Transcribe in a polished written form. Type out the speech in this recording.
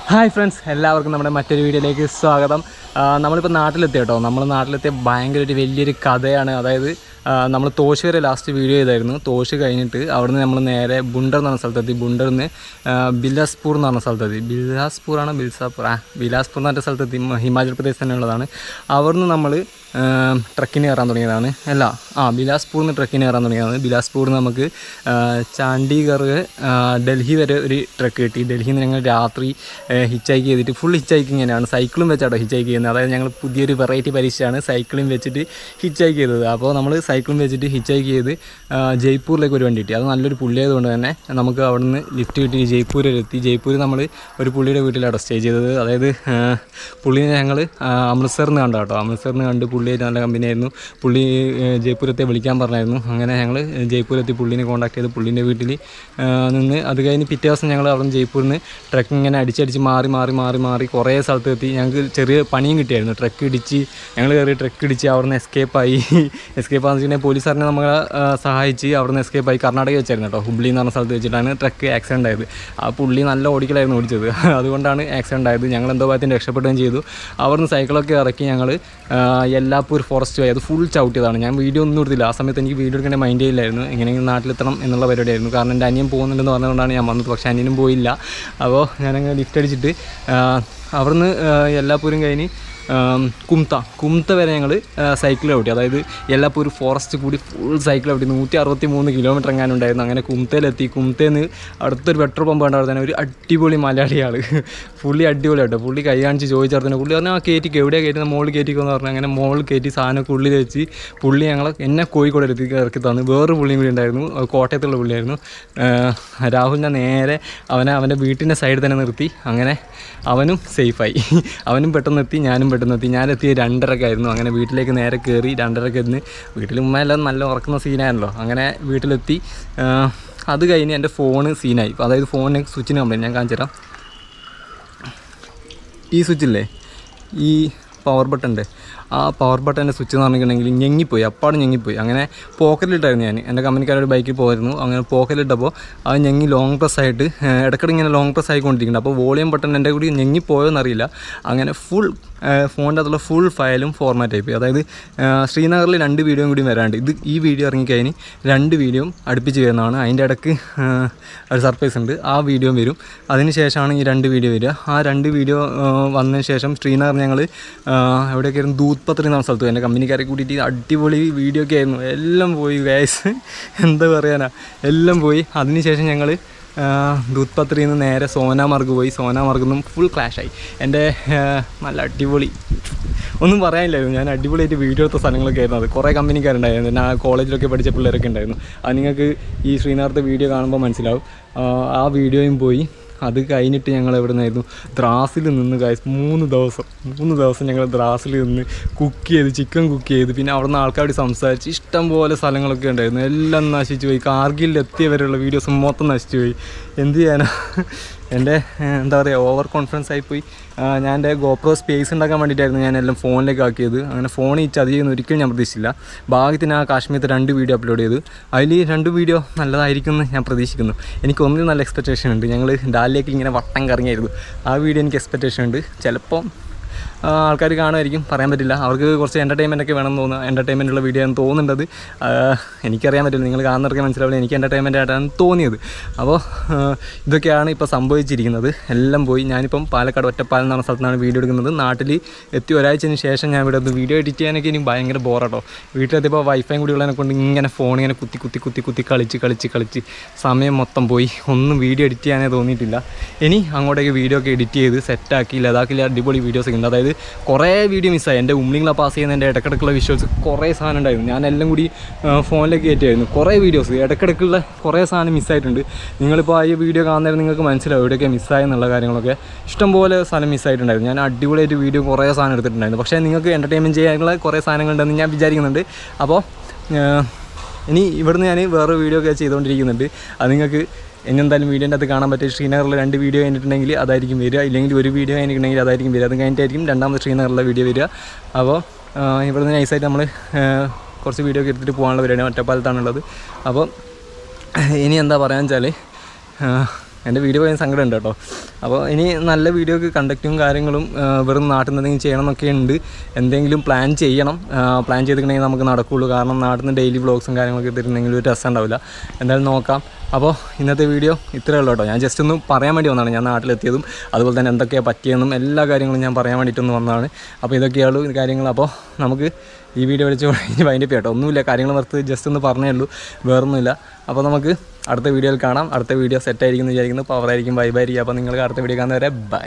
Hi friends, എല്ലാവർക്കും നമ്മുടെ മറ്റൊരു വീഡിയോയിലേക്ക് സ്വാഗതം. നമ്മളിപ്പോൾ നാട്ടിലെത്തി കേട്ടോ. നമ്മൾ നാട്ടിലെത്തിയ ഭയങ്കര ഒരു വലിയൊരു കഥയാണ്. അതായത് നമ്മൾ തോഷ് വരെ ലാസ്റ്റ് വീഡിയോ ചെയ്തായിരുന്നു. തോഷ് കഴിഞ്ഞിട്ട് അവിടുന്ന് നമ്മൾ നേരെ ബുണ്ടർ എന്ന് പറഞ്ഞ സ്ഥലത്തെത്തി. ബുണ്ടറിൽ നിന്ന് ബിലാസ്പൂർ എന്ന് പറഞ്ഞ സ്ഥലത്തെത്തി. ബിലാസ്പൂർ എന്ന് പറഞ്ഞ സ്ഥലത്തെത്തി. ഹിമാചൽ പ്രദേശ് തന്നെ ഉള്ളതാണ്. അവിടുന്ന് നമ്മൾ ട്രക്കിന് കയറാൻ തുടങ്ങിയതാണ്. ബിലാസ്പൂരിൽ നിന്ന് ട്രക്കിന് കയറാൻ തുടങ്ങിയതാണ്. ബിലാസ്പൂരിൽ നിന്ന് നമുക്ക് ചണ്ഡീഗഡ് ഡൽഹി വരെ ഒരു ട്രക്ക് കിട്ടി. ഡൽഹിയിൽ നിന്ന് ഞങ്ങൾ രാത്രി ഹിച്ചൈക്ക് ചെയ്തിട്ട് ഫുൾ ഹിച്ചൈക്കിങ് തന്നെയാണ്. സൈക്കിളും വെച്ചാട്ടോ ഹിച്ചൈക്ക് ചെയ്യുന്നത്. അതായത് ഞങ്ങൾ പുതിയൊരു വെറൈറ്റി പരീക്ഷയാണ് സൈക്കിളും വെച്ചിട്ട് ഹിച്ചൈക്ക് ചെയ്തത്. അപ്പോൾ നമ്മൾ സൈക്കിളും വെച്ചിട്ട് ഹിച്ചൈക്ക് ചെയ്ത് ജയ്പൂരിലേക്ക് ഒരു വണ്ടി കിട്ടി. അത് നല്ലൊരു പുള്ളി ആയതുകൊണ്ട് തന്നെ നമുക്ക് അവിടെ നിന്ന് ലിഫ്റ്റ് കിട്ടി ജയ്പൂർ വരെ എത്തി. ജയ്പൂരിൽ നമ്മൾ ഒരു പുള്ളിയുടെ വീട്ടിലാണ് സ്റ്റേ ചെയ്തത്. അതായത് പുള്ളിനെ ഞങ്ങൾ അമൃത്സറിൽ നിന്ന് കണ്ടു കേട്ടോ. അമൃത്സറിൽ നിന്ന് കണ്ട് പുള്ളിയായിട്ട് നല്ല കമ്പനിയായിരുന്നു. പുള്ളി ജയ്പൂരത്തെ വിളിക്കാൻ പറഞ്ഞായിരുന്നു. അങ്ങനെ ഞങ്ങൾ ജയ്പൂരെത്തി പുള്ളിനെ കോൺടാക്ട് ചെയ്ത് പുള്ളീൻ്റെ വീട്ടിൽ നിന്ന് അത് കഴിഞ്ഞ് പിറ്റേ ദിവസം ഞങ്ങൾ അവിടെ നിന്ന് ജയ്പൂരിൽ നിന്ന് ട്രക്ക് ഇങ്ങനെ അടിച്ചടിച്ച് മാറി കുറേ സ്ഥലത്ത് എത്തി. ഞങ്ങൾക്ക് ചെറിയ പണിയും കിട്ടിയായിരുന്നു. ട്രക്ക് ഇടിച്ച് ഞങ്ങൾ കയറി ട്രക്ക് ഇടിച്ച് അവിടെ നിന്ന് എസ്കേപ്പായി. എസ്കേപ്പാന്ന് വെച്ചിട്ടുണ്ടെങ്കിൽ പോലീസുകാരനെ നമ്മളെ സഹായിച്ച് അവിടെ നിന്ന് എസ്കേപ്പായി. കർണാടക വെച്ചായിരുന്നു കേട്ടോ. ഹുബ്ലി എന്ന് പറഞ്ഞ സ്ഥലത്ത് വെച്ചിട്ടാണ് ട്രക്ക് ആക്സിഡൻ്റ് ആയത്. ആ പുള്ളി നല്ല ഓടിക്കലായിരുന്നു ഓടിച്ചത്. അതുകൊണ്ടാണ് ആക്സിഡൻ്റ് ആയത്. ഞങ്ങൾ എന്തോ ഭാഗത്തിന് രക്ഷപ്പെടുകയും ചെയ്തു. അവിടെ നിന്ന് സൈക്കിളൊക്കെ ഇറക്കി ഞങ്ങൾ യെല്ലാപ്പൂർ ഫോറസ്റ്റ് വഴി അത് ഫുൾ ചവിട്ടിയതാണ്. ഞാൻ വീഡിയോ ഒന്നും എടുത്തില്ല. ആ സമയത്ത് എനിക്ക് വീഡിയോ എടുക്കേണ്ട മൈൻഡേ ഇല്ലായിരുന്നു. എങ്ങനെയെങ്കിലും നാട്ടിലെത്തണം എന്നുള്ള പരിപാടിയായിരുന്നു. കാരണം എൻ്റെ അനിയൻ പോകുന്നുണ്ടെന്ന് പറഞ്ഞതുകൊണ്ടാണ് ഞാൻ വന്നത്. പക്ഷേ അനിയനും പോയില്ല. അപ്പോൾ ഞാനങ്ങനെ ലിഫ്റ്റ് അടിച്ചിട്ട് അവിടുന്ന് യെല്ലാപ്പൂരും കഴിഞ്ഞ് കുംത്ത വരെ ഞങ്ങൾ സൈക്കിൾ ചവിട്ടി. അതായത് യെല്ലാപ്പൂർ ഫോറസ്റ്റ് കൂടി ഫുൾ സൈക്കിൾ ചവിട്ടി 163 കിലോമീറ്റർ എങ്ങാനും ഉണ്ടായിരുന്നു. അങ്ങനെ കുംത്തയിലെത്തി. കുംത്തയിൽ അടുത്തൊരു പെട്രോൾ പമ്പ് കണ്ടവിടെ തന്നെ ഒരു അടിപൊളി മലയാളിയാൾ. പുള്ളി അടിപൊളിയാട്ടോ. പുള്ളി കൈ കാണിച്ച് ചോദിച്ചറിഞ്ഞു. പുള്ളി പറഞ്ഞാൽ കയറ്റിക്ക് എവിടെയാണ് കയറ്റുന്നത്, മോളിൽ കയറ്റിക്കുമെന്ന് പറഞ്ഞു. അങ്ങനെ മോളിൽ കയറ്റി സാധനമൊക്കെ ഉള്ളിൽ വെച്ച് പുള്ളി എന്നെ കോഴിക്കോട് ഇറക്കി തന്നു. വേറൊരു പുള്ളിയും കൂടി ഉണ്ടായിരുന്നു. കോട്ടയത്തുള്ള പുള്ളിയായിരുന്നു. രാഹുലിനെ നേരെ അവൻ്റെ വീട്ടിൻ്റെ സൈഡിൽ തന്നെ നിർത്തി. അങ്ങനെ അവനും സേഫായി. അവനും പെട്ടെന്ന് എത്തി, ഞാനും പെട്ടെന്ന് എത്തി. ഞാനെത്തി 2:30 അങ്ങനെ വീട്ടിലേക്ക് നേരെ കയറി. 2:30 വീട്ടിൽ ഉമ്മയെല്ലാം നല്ല ഉറക്കുന്ന സീനാണല്ലോ. അങ്ങനെ വീട്ടിലെത്തി. അത് കഴിഞ്ഞ് എൻ്റെ ഫോണ് സീനായി. അതായത് ഫോണിന് സ്വിച്ചിന് കംപ്ലൈൻറ്റ്. ഞാൻ കാണിച്ചു തരാം. ഈ സ്വിച്ചില്ലേ, ഈ പവർ ബട്ടൻ്റെ ആ പവർ ബട്ടൻ്റെ സ്വിച്ച് എന്ന് പറഞ്ഞിട്ടുണ്ടെങ്കിൽ ഞെങ്ങിപ്പോയി. അപ്പാട് ഞെങ്ങിപ്പോയി. അങ്ങനെ പോക്കറ്റിലിട്ടായിരുന്നു ഞാൻ. എൻ്റെ കമ്പനിക്കാരുടെ ബൈക്കിൽ പോയിരുന്നു. അങ്ങനെ പോക്കറ്റിലിട്ടപ്പോൾ അത് ഞെങ്ങി ലോങ് പ്രസ് ആയിട്ട് ഇടയ്ക്കിടെ ഇങ്ങനെ ലോങ് പ്രസ് ആയിക്കൊണ്ടിരിക്കുന്നുണ്ട്. അപ്പോൾ വോളിയം ബട്ടൺ എൻ്റെ കൂടി ഞെങ്ങിപ്പോയോന്നറിയില്ല. അങ്ങനെ ഫുൾ ഫോണിൻ്റെ അകത്തുള്ള ഫുൾ ഫയലും ഫോർമാറ്റ് ആയിപ്പോയി. അതായത് ശ്രീനഗറിൽ 2 വീഡിയോയും കൂടി വരാണ്ട് ഈ വീഡിയോ ഇറങ്ങിക്കഴിഞ്ഞ് 2 വീഡിയോയും അടുപ്പിച്ച് വരുന്നതാണ്. അതിൻ്റെ ഇടയ്ക്ക് ഒരു സർപ്രൈസ് ഉണ്ട്. ആ വീഡിയോ വരും. അതിന് ശേഷമാണ് ഈ 2 വീഡിയോ വരിക. ആ 2 വീഡിയോ വന്നതിന് ശേഷം ശ്രീനഗർ ഞങ്ങൾ എവിടെയൊക്കെയായിരുന്നു, ദൂത്പത്രി എന്ന സ്ഥലത്ത് എൻ്റെ കമ്പനിക്കാരെ കൂട്ടിയിട്ട് അടിപൊളി വീഡിയോ ഒക്കെ ആയിരുന്നു. എല്ലാം പോയി ഗൈസ്, എന്താ പറയാനാ, എല്ലാം പോയി. അതിനുശേഷം ഞങ്ങൾ ദൂത്പത്രിയിൽ നിന്ന് നേരെ സോനാമാർഗ് പോയി. സോനാമാർഗിൽ നിന്നും ഫുൾ ക്ലാഷായി. എൻ്റെ നല്ല അടിപൊളി ഒന്നും പറയാനില്ലായിരുന്നു. ഞാൻ അടിപൊളിയായിട്ട് വീഡിയോ എടുത്ത സ്ഥലങ്ങളൊക്കെ ആയിരുന്നു. അത് കുറേ കമ്പനിക്കാരുണ്ടായിരുന്നു. ഞാൻ കോളേജിലൊക്കെ പഠിച്ച പിള്ളേരൊക്കെ ഉണ്ടായിരുന്നു. അത് നിങ്ങൾക്ക് ഈ ശ്രീനഗരത്തെ വീഡിയോ കാണുമ്പോൾ മനസ്സിലാവും. ആ വീഡിയോയും പോയി. അത് കഴിഞ്ഞിട്ട് ഞങ്ങൾ എവിടെ നിന്നായിരുന്നു, ദ്രാസിൽ നിന്ന് ഗൈസ് 3 ദിവസം ഞങ്ങൾ ദ്രാസിൽ നിന്ന് ചിക്കൻ കുക്ക് ചെയ്ത് പിന്നെ അവിടെ നിന്ന് ആൾക്കാരോട് സംസാരിച്ച് ഇഷ്ടം പോലെ സ്ഥലങ്ങളൊക്കെ ഉണ്ടായിരുന്നു. എല്ലാം നശിച്ചു പോയി. കാർഗിലിൽ എത്തിയവരെയുള്ള വീഡിയോസ് മൊത്തം നശിച്ചു പോയി. എന്ത് ചെയ്യാനാ, എൻ്റെ എന്താ പറയുക, ഓവർ കോൺഫിഡൻസ് ആയിപ്പോയി. ഞാൻ എൻ്റെ ഗോപ്രോ സ്പേസ് ഉണ്ടാക്കാൻ വേണ്ടിയിട്ടായിരുന്നു ഞാൻ എല്ലാം ഫോണിലേക്ക് ആക്കിയത്. അങ്ങനെ ഫോണിൽ ചതിയെന്ന് ഒരിക്കലും ഞാൻ പ്രതീക്ഷിച്ചില്ല. ഭാഗ്യത്തിന് ആ കാശ്മീരത്തെ 2 വീഡിയോ അപ്ലോഡ് ചെയ്തു. അതിൽ 2 വീഡിയോ നല്ലതായിരിക്കുമെന്ന് ഞാൻ പ്രതീക്ഷിക്കുന്നു. എനിക്ക് ഒന്നിനും നല്ല എക്സ്പെക്റ്റേഷൻ ഉണ്ട്. ഞങ്ങൾ ഡാലിലേക്ക് ഇങ്ങനെ വട്ടം കറങ്ങിയായിരുന്നു. ആ വീഡിയോ എനിക്ക് എക്സ്പെക്റ്റേഷൻ ഉണ്ട്. ചിലപ്പോൾ ആൾക്കാർ കാണുമായിരിക്കും, പറയാൻ പറ്റില്ല. അവർക്ക് കുറച്ച് എൻ്റർടൈൻമെൻ്റ് ഒക്കെ വേണമെന്ന് തോന്നുന്നു. എൻ്റർടൈൻമെൻറ്റുള്ള വീഡിയോ ആണ് തോന്നുന്നത്. എനിക്കറിയാൻ പറ്റില്ല, നിങ്ങൾ കാണുന്നവർക്ക് മനസ്സിലാവില്ല. എനിക്ക് എൻ്റർടൈൻമെൻ്റ് ആയിട്ടാണ് തോന്നിയത്. അപ്പോൾ ഇതൊക്കെയാണ് ഇപ്പോൾ സംഭവിച്ചിരിക്കുന്നത്. എല്ലാം പോയി. ഞാനിപ്പം പാലക്കാട് ഒറ്റപ്പാലം എന്ന് പറഞ്ഞ സ്ഥലത്താണ് വീഡിയോ എടുക്കുന്നത്. നാട്ടിൽ എത്തി ഒരാഴ്ചയ്ക്ക് ശേഷം ഞാൻ ഇവിടെ വീഡിയോ എഡിറ്റ് ചെയ്യാനൊക്കെ എനിക്ക് ഭയങ്കര ബോറാട്ടോ. വീട്ടിലെത്തിയപ്പോൾ വൈഫൈയും കൂടി ഉള്ളതിനെ കൊണ്ട് ഇങ്ങനെ ഫോൺ ഇങ്ങനെ കുത്തി കളിച്ച് സമയം മൊത്തം പോയി. ഒന്നും വീഡിയോ എഡിറ്റ് ചെയ്യാനേ തോന്നിയിട്ടില്ല. ഇനി അങ്ങോട്ടേക്ക് വീഡിയോ ഒക്കെ എഡിറ്റ് ചെയ്ത് സെറ്റാക്കി ലഡാക്കിലെ അടിപൊളി വീഡിയോസൊക്കെ ഉണ്ട്. അതായത് കുറേ വീഡിയോ മിസ്സായി. എൻ്റെ ഉമ്ലിങ്ങളെ പാസ് ചെയ്യുന്നതിൻ്റെ ഇടയ്ക്കിടയ്ക്കുള്ള വിഷ്വൽസ് കുറേ സാധനം ഉണ്ടായിരുന്നു. ഞാൻ എല്ലാം കൂടി ഫോണിലേക്ക് കയറ്റിയായിരുന്നു. കുറേ വീഡിയോസ് ഇടയ്ക്കിടയ്ക്കുള്ള കുറേ സാധനം മിസ്സായിട്ടുണ്ട്. നിങ്ങളിപ്പോൾ ആ വീഡിയോ കാണുന്നേരം നിങ്ങൾക്ക് മനസ്സിലാവും എവിടെയൊക്കെ മിസ്സായെന്നുള്ള കാര്യങ്ങളൊക്കെ. ഇഷ്ടംപോലെ സാധനം മിസ്സായിട്ടുണ്ടായിരുന്നു. ഞാൻ അടിപൊളിയായിട്ട് വീഡിയോ കുറേ സാധനം എടുത്തിട്ടുണ്ടായിരുന്നു. പക്ഷേ നിങ്ങൾക്ക് എൻ്റർടൈൻമെൻറ്റ് ചെയ്യാനുള്ള കുറേ സാധനങ്ങളുണ്ടെന്ന് ഞാൻ വിചാരിക്കുന്നുണ്ട്. അപ്പോൾ ഇനി ഇവിടുന്ന് ഞാൻ വേറെ വീഡിയോ ഒക്കെ ചെയ്തുകൊണ്ടിരിക്കുന്നുണ്ട്. അത് നിങ്ങൾക്ക് ഇനി എന്തായാലും വീഡിയോൻ്റെ അത് കാണാൻ പറ്റും. ശ്രീനഗറിൽ 2 വീഡിയോ കഴിഞ്ഞിട്ടുണ്ടെങ്കിൽ അതായിരിക്കും വരിക. ഇല്ലെങ്കിൽ ഒരു വീഡിയോ കഴിഞ്ഞിട്ടുണ്ടെങ്കിൽ അതായിരിക്കും വരിക. അത് കഴിഞ്ഞിട്ടായിരിക്കും 2ാമത് ശ്രീനഗറിലെ വീഡിയോ വരിക. അപ്പോൾ ഇവിടുന്ന് നൈസായിട്ട് നമ്മൾ കുറച്ച് വീഡിയോ ഒക്കെ എടുത്തിട്ട് പോകാനുള്ള പരിപാടിയാണ്. ഒറ്റപ്പാലത്താണുള്ളത്. അപ്പോൾ ഇനി എന്താ പറയാന്ന് വെച്ചാൽ എൻ്റെ വീഡിയോ പോയ സങ്കടം ഉണ്ട് കേട്ടോ. അപ്പോൾ ഇനി നല്ല വീഡിയോക്ക് കണ്ടക്റ്റും കാര്യങ്ങളും വെറും നാട്ടിൽ നിന്ന് എന്തെങ്കിലും ചെയ്യണം എന്നൊക്കെ ഉണ്ട്. എന്തെങ്കിലും പ്ലാൻ ചെയ്യണം. പ്ലാൻ ചെയ്തിട്ടുണ്ടെങ്കിൽ നമുക്ക് നടക്കുകയുള്ളൂ. കാരണം നാട്ടിൽ നിന്ന് ഡെയിലി വ്ളോഗ്സും കാര്യങ്ങളൊക്കെ ഇട്ടിട്ടുണ്ടെങ്കിൽ ഒരു രസം ഉണ്ടാവില്ല. എന്തായാലും നോക്കാം. അപ്പോൾ ഇന്നത്തെ വീഡിയോ ഇത്രയേ ഉള്ളൂ കേട്ടോ. ഞാൻ ജസ്റ്റ് ഒന്ന് പറയാൻ വേണ്ടി വന്നതാണ്. ഞാൻ നാട്ടിലെത്തിയതും അതുപോലെ തന്നെ എന്തൊക്കെയാണ് പറ്റിയെന്നും എല്ലാ കാര്യങ്ങളും ഞാൻ പറയാൻ വേണ്ടിയിട്ടൊന്ന് വന്നതാണ്. അപ്പോൾ ഇതൊക്കെയാണ് കാര്യങ്ങൾ. അപ്പോൾ നമുക്ക് ഈ വീഡിയോ വിളിച്ച് വൈൻഡപ്പ് കേട്ടോ. ഒന്നുമില്ല, കാര്യങ്ങൾ നിർത്തി ജസ്റ്റ് ഒന്ന് പറഞ്ഞേ ഉള്ളൂ, വേറൊന്നുമില്ല. അപ്പോൾ നമുക്ക് അടുത്ത വീഡിയോയിൽ കാണാം. അടുത്ത വീഡിയോ സെറ്റായിരിക്കും എന്ന് വിചാരിക്കുന്നു. പവറായിരിക്കും, വൈബായിരിക്കും. അപ്പോൾ നിങ്ങൾക്ക് അടുത്ത വീഡിയോ കാണുന്നവരെ ബൈ.